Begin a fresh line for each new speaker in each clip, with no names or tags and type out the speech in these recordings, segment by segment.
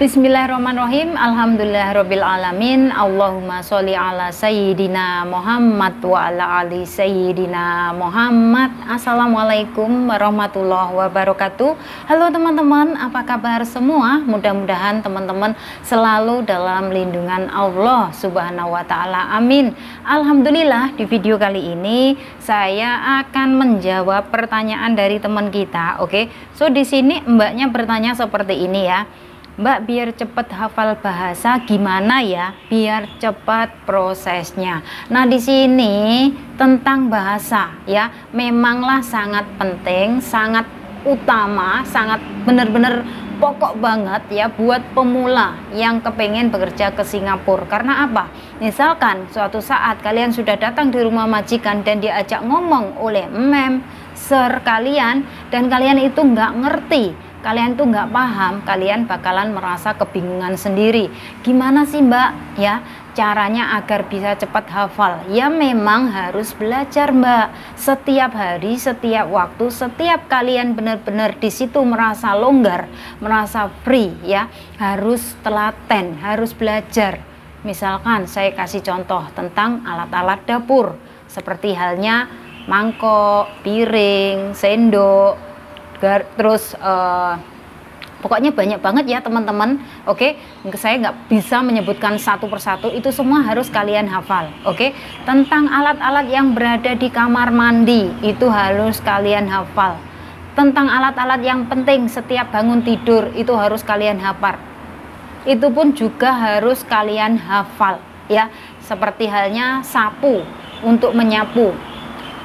Bismillahirrahmanirrahim. Alhamdulillahirabbil alamin. Allahumma sholli ala sayyidina Muhammad wa ala ali sayyidina Muhammad. Assalamualaikum warahmatullahi wabarakatuh. Halo teman-teman, apa kabar semua? Mudah-mudahan teman-teman selalu dalam lindungan Allah Subhanahu wa taala. Amin. Alhamdulillah, di video kali ini saya akan menjawab pertanyaan dari teman kita. Oke. So di sini mbaknya bertanya seperti ini ya. Mbak, biar cepat hafal bahasa gimana ya biar cepat prosesnya. Nah, di sini tentang bahasa ya, memanglah sangat penting, sangat utama, sangat benar-benar pokok banget ya buat pemula yang kepengen bekerja ke Singapura. Karena apa? Misalkan suatu saat kalian sudah datang di rumah majikan dan diajak ngomong oleh mem, sir kalian, dan kalian itu nggak ngerti, kalian tuh nggak paham, kalian bakalan merasa kebingungan sendiri. Gimana sih mbak ya caranya agar bisa cepat hafal? Ya memang harus belajar mbak, setiap hari, setiap waktu, setiap kalian benar-benar di situ merasa longgar, merasa free ya, harus telaten, harus belajar. Misalkan saya kasih contoh tentang alat-alat dapur, seperti halnya mangkok, piring, sendok, terus pokoknya banyak banget ya teman-teman. Oke, saya nggak bisa menyebutkan satu persatu, itu semua harus kalian hafal. Oke, tentang alat-alat yang berada di kamar mandi itu harus kalian hafal. Tentang alat-alat yang penting setiap bangun tidur itu harus kalian hafal. Itu pun juga harus kalian hafal ya, seperti halnya sapu untuk menyapu.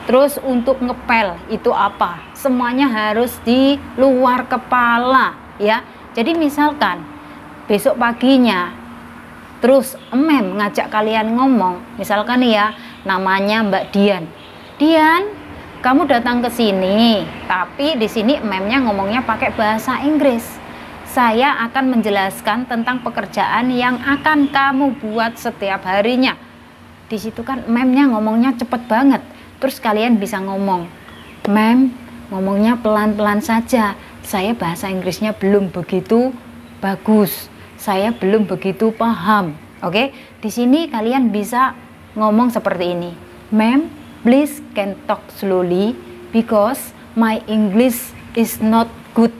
Terus untuk ngepel itu apa? Semuanya harus di luar kepala ya. Jadi misalkan besok paginya terus emem ngajak kalian ngomong, misalkan nih ya, namanya Mbak Dian. Dian, kamu datang ke sini, tapi di sini ememnya ngomongnya pakai bahasa Inggris. Saya akan menjelaskan tentang pekerjaan yang akan kamu buat setiap harinya. Di situ kan ememnya ngomongnya cepet banget. Terus kalian bisa ngomong, mem, ngomongnya pelan-pelan saja, saya bahasa Inggrisnya belum begitu bagus, saya belum begitu paham. Oke, di sini kalian bisa ngomong seperti ini, ma'am, please can talk slowly because my English is not good.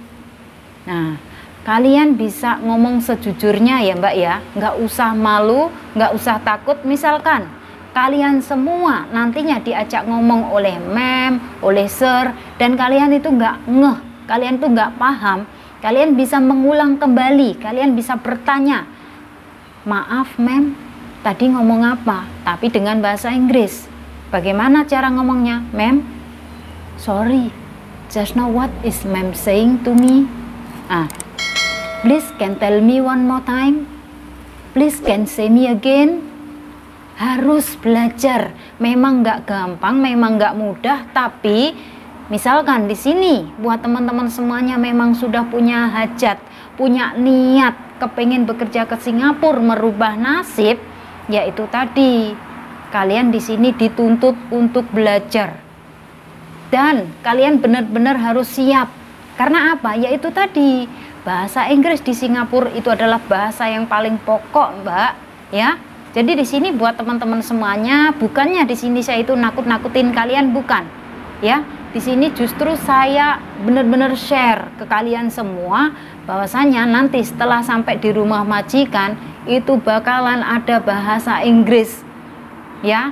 Nah, kalian bisa ngomong sejujurnya ya mbak ya, nggak usah malu, nggak usah takut. Misalkan kalian semua nantinya diajak ngomong oleh mem, oleh sir, dan kalian itu nggak ngeh, kalian tuh nggak paham, kalian bisa mengulang kembali, kalian bisa bertanya, maaf mem, tadi ngomong apa? Tapi dengan bahasa Inggris. Bagaimana cara ngomongnya? Mem, sorry, just now what is mem saying to me? Please can tell me one more time? Please can say me again? Harus belajar. Memang nggak gampang, memang nggak mudah, tapi misalkan di sini buat teman-teman semuanya memang sudah punya hajat, punya niat kepengen bekerja ke Singapura, merubah nasib, yaitu tadi kalian di sini dituntut untuk belajar dan kalian benar-benar harus siap. Karena apa? Yaitu tadi bahasa Inggris di Singapura itu adalah bahasa yang paling pokok mbak ya. Jadi di sini buat teman-teman semuanya, bukannya di sini saya itu nakut-nakutin kalian, bukan. Ya, di sini justru saya benar-benar share ke kalian semua bahwasanya nanti setelah sampai di rumah majikan itu bakalan ada bahasa Inggris. Ya.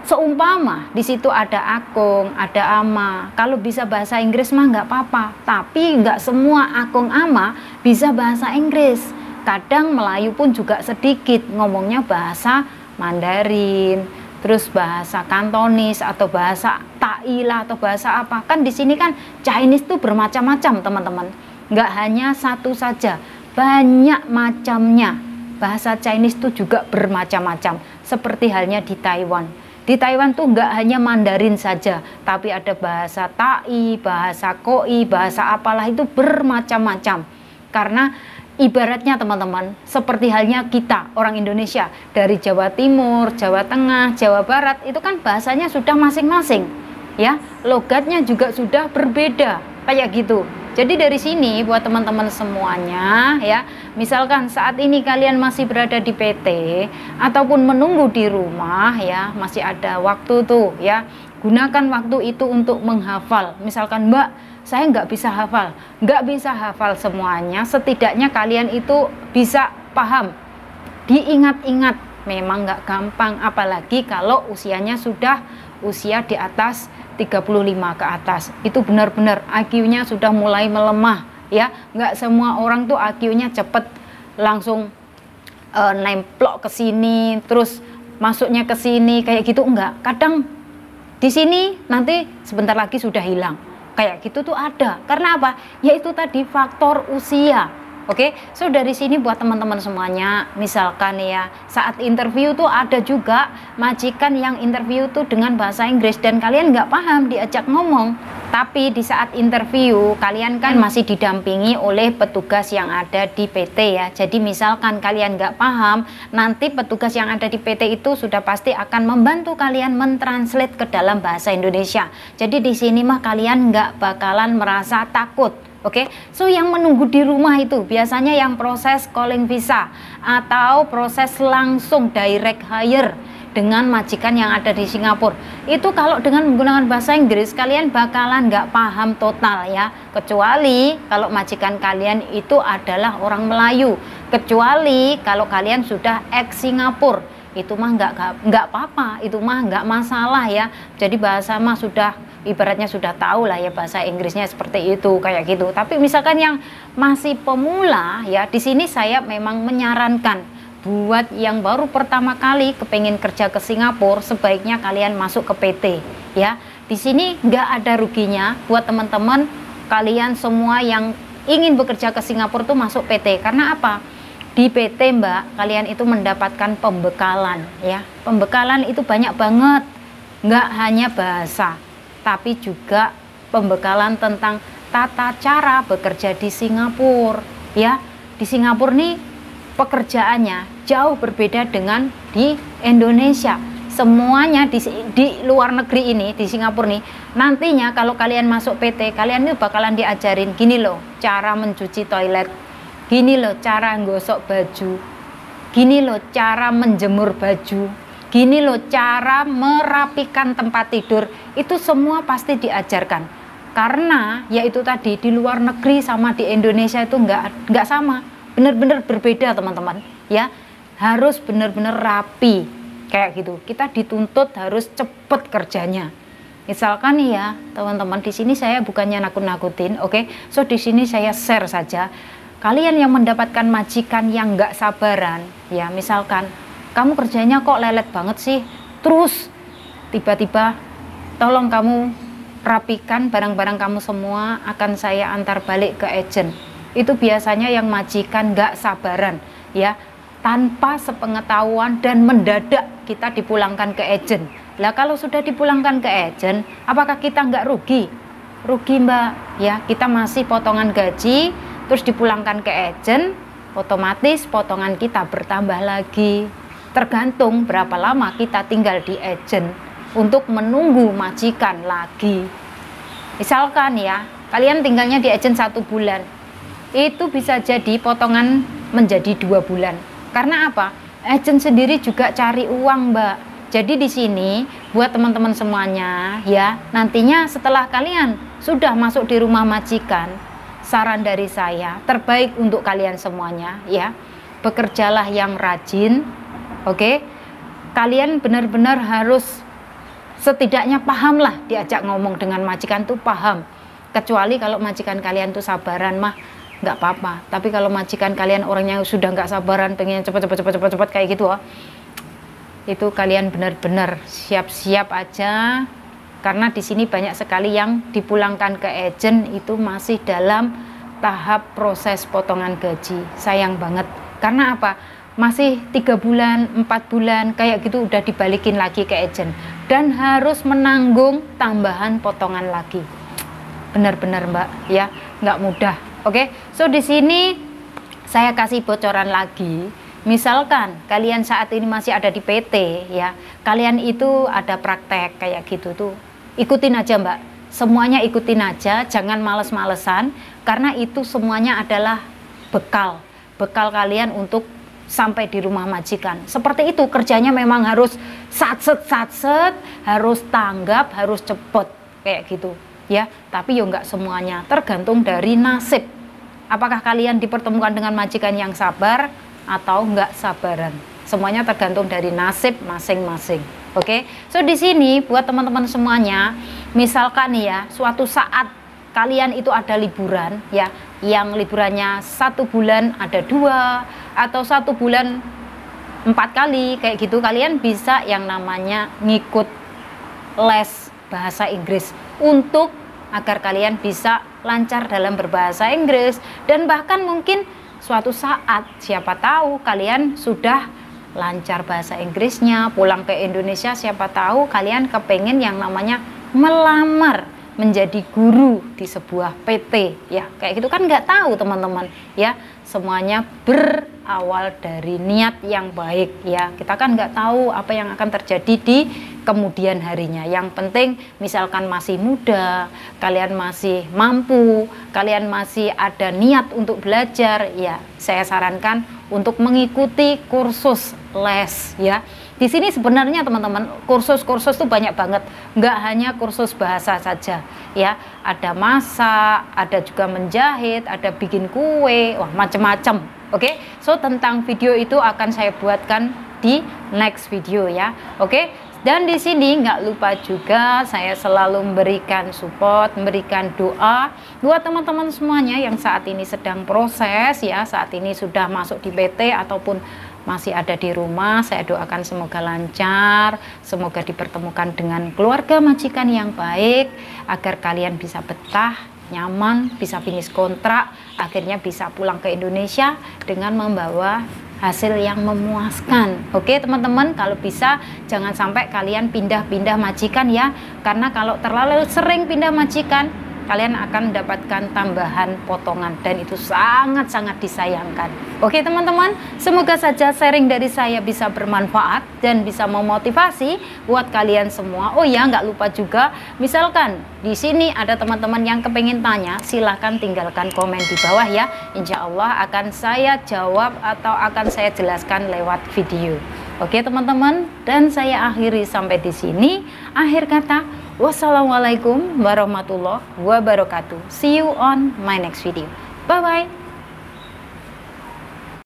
Seumpama di situ ada akung, ada ama. Kalau bisa bahasa Inggris mah nggak apa-apa, tapi nggak semua akung ama bisa bahasa Inggris. Kadang Melayu pun juga sedikit ngomongnya bahasa Mandarin, terus bahasa Kantonis atau bahasa Taila atau bahasa apa. Kan di sini kan Chinese tuh bermacam-macam teman-teman, nggak hanya satu saja, banyak macamnya. Bahasa Chinese tuh juga bermacam-macam, seperti halnya di Taiwan. Di Taiwan tuh nggak hanya Mandarin saja, tapi ada bahasa Tai, bahasa Koi, bahasa apalah, itu bermacam-macam. Karena ibaratnya teman-teman, seperti halnya kita orang Indonesia dari Jawa Timur, Jawa Tengah, Jawa Barat, itu kan bahasanya sudah masing-masing ya, logatnya juga sudah berbeda kayak gitu. Jadi dari sini buat teman-teman semuanya ya, misalkan saat ini kalian masih berada di PT ataupun menunggu di rumah ya, masih ada waktu tuh ya, gunakan waktu itu untuk menghafal. Misalkan Mbak, saya nggak bisa hafal semuanya, setidaknya kalian itu bisa paham, diingat-ingat. Memang nggak gampang, apalagi kalau usianya sudah usia di atas 35 ke atas. Itu benar-benar IQ-nya sudah mulai melemah ya. Nggak semua orang tuh IQ-nya cepet langsung nemplok ke sini, terus masuknya ke sini kayak gitu, enggak. Kadang di sini nanti sebentar lagi sudah hilang. Kayak gitu tuh ada. Karena apa? Yaitu tadi faktor usia. Oke, so dari sini buat teman-teman semuanya, misalkan ya saat interview tuh ada juga majikan yang interview tuh dengan bahasa Inggris dan kalian nggak paham diajak ngomong. Tapi di saat interview kalian kan masih didampingi oleh petugas yang ada di PT ya. Jadi misalkan kalian nggak paham, nanti petugas yang ada di PT itu sudah pasti akan membantu kalian mentranslate ke dalam bahasa Indonesia. Jadi di sini mah kalian nggak bakalan merasa takut. Oke, so yang menunggu di rumah itu biasanya yang proses calling visa atau proses langsung direct hire dengan majikan yang ada di Singapura. Itu kalau dengan menggunakan bahasa Inggris kalian bakalan nggak paham total ya. Kecuali kalau majikan kalian itu adalah orang Melayu. Kecuali kalau kalian sudah ex Singapura. Itu mah nggak apa-apa, itu mah nggak masalah ya. Jadi bahasa mah sudah ibaratnya sudah tahu lah ya bahasa Inggrisnya seperti itu kayak gitu. Tapi misalkan yang masih pemula ya, di sini saya memang menyarankan buat yang baru pertama kali kepengen kerja ke Singapura, sebaiknya kalian masuk ke PT ya. Di sini nggak ada ruginya buat teman-teman kalian semua yang ingin bekerja ke Singapura tuh masuk PT. Karena apa? Di PT Mbak, kalian itu mendapatkan pembekalan ya. Pembekalan itu banyak banget, nggak hanya bahasa, tapi juga pembekalan tentang tata cara bekerja di Singapura ya. Di Singapura nih pekerjaannya jauh berbeda dengan di Indonesia. Semuanya di luar negeri ini, di Singapura nih, nantinya kalau kalian masuk PT, kalian itu bakalan diajarin gini loh cara mencuci toilet, gini loh cara gosok baju, gini loh cara menjemur baju, gini loh cara merapikan tempat tidur. Itu semua pasti diajarkan. Karena yaitu tadi di luar negeri sama di Indonesia itu nggak sama, benar-benar berbeda teman-teman ya. Harus benar-benar rapi kayak gitu. Kita dituntut harus cepet kerjanya. Misalkan nih ya teman-teman, di sini saya bukannya nakut-nakutin, oke? So di sini saya share saja. Kalian yang mendapatkan majikan yang nggak sabaran, ya misalkan kamu kerjanya kok lelet banget sih, terus tiba-tiba tolong kamu rapikan barang-barang kamu semua, akan saya antar balik ke agent. Itu biasanya yang majikan nggak sabaran, ya tanpa sepengetahuan dan mendadak kita dipulangkan ke agent. Lah kalau sudah dipulangkan ke agent, apakah kita nggak rugi? Rugi Mbak, ya kita masih potongan gaji. Terus dipulangkan ke agent, otomatis potongan kita bertambah lagi. Tergantung berapa lama kita tinggal di agent untuk menunggu majikan lagi. Misalkan ya, kalian tinggalnya di agent 1 bulan, itu bisa jadi potongan menjadi 2 bulan. Karena apa? Agent sendiri juga cari uang Mbak. Jadi di sini buat teman-teman semuanya ya, nantinya setelah kalian sudah masuk di rumah majikan, saran dari saya terbaik untuk kalian semuanya ya, bekerjalah yang rajin. Oke, kalian benar-benar harus setidaknya paham lah, diajak ngomong dengan majikan tuh paham. Kecuali kalau majikan kalian tuh sabaran mah nggak apa-apa. Tapi kalau majikan kalian orangnya sudah nggak sabaran, pengen cepet kayak gitu, itu kalian benar-benar siap-siap aja. Karena di sini banyak sekali yang dipulangkan ke agent itu masih dalam tahap proses potongan gaji. Sayang banget. Karena apa? Masih 3 bulan, 4 bulan kayak gitu udah dibalikin lagi ke agent dan harus menanggung tambahan potongan lagi. Benar-benar Mbak, ya nggak mudah. Oke, so di sini saya kasih bocoran lagi. Misalkan kalian saat ini masih ada di PT, ya kalian itu ada praktek kayak gitu tuh, ikutin aja Mbak, semuanya ikutin aja, jangan males-malesan. karena itu semuanya adalah bekal kalian untuk sampai di rumah majikan. Seperti itu kerjanya, memang harus satset, harus tanggap, harus cepet kayak gitu ya. Tapi yo nggak semuanya, tergantung dari nasib. Apakah kalian dipertemukan dengan majikan yang sabar atau nggak sabaran? Semuanya tergantung dari nasib masing-masing. Oke, so di sini buat teman-teman semuanya, misalkan ya suatu saat kalian itu ada liburan ya, yang liburannya 1 bulan ada 2 atau 1 bulan 4 kali kayak gitu, kalian bisa yang namanya ngikut les bahasa Inggris untuk agar kalian bisa lancar dalam berbahasa Inggris. Dan bahkan mungkin suatu saat siapa tahu kalian sudah lancar bahasa Inggrisnya, pulang ke Indonesia, siapa tahu kalian kepengen yang namanya melamar menjadi guru di sebuah PT ya, kayak gitu kan, nggak tahu teman-teman ya. Semuanya berawal dari niat yang baik ya. Kita kan nggak tahu apa yang akan terjadi di kemudian harinya. Yang penting misalkan masih muda, kalian masih mampu, kalian masih ada niat untuk belajar ya, saya sarankan untuk mengikuti kursus les ya. Di sini sebenarnya teman-teman kursus-kursus tuh banyak banget, nggak hanya kursus bahasa saja ya, ada masak, ada juga menjahit, ada bikin kue, wah macam-macam. Oke, so tentang video itu akan saya buatkan di next video ya. Oke, dan di sini nggak lupa juga saya selalu memberikan support, memberikan doa buat teman-teman semuanya yang saat ini sedang proses ya, saat ini sudah masuk di PT ataupun masih ada di rumah. Saya doakan semoga lancar, semoga dipertemukan dengan keluarga majikan yang baik, agar kalian bisa betah, nyaman, bisa finish kontrak, akhirnya bisa pulang ke Indonesia dengan membawa hasil yang memuaskan. Oke teman-teman, kalau bisa jangan sampai kalian pindah-pindah majikan ya, karena kalau terlalu sering pindah majikan, kalian akan mendapatkan tambahan potongan dan itu sangat-sangat disayangkan. Oke teman-teman, semoga saja sharing dari saya bisa bermanfaat dan bisa memotivasi buat kalian semua. Oh ya, nggak lupa juga, misalkan di sini ada teman-teman yang kepengen tanya, silahkan tinggalkan komen di bawah ya. Insya Allah akan saya jawab atau akan saya jelaskan lewat video. Oke teman-teman, dan saya akhiri sampai di sini. Akhir kata, wassalamualaikum warahmatullahi wabarakatuh. See you on my next video. Bye bye.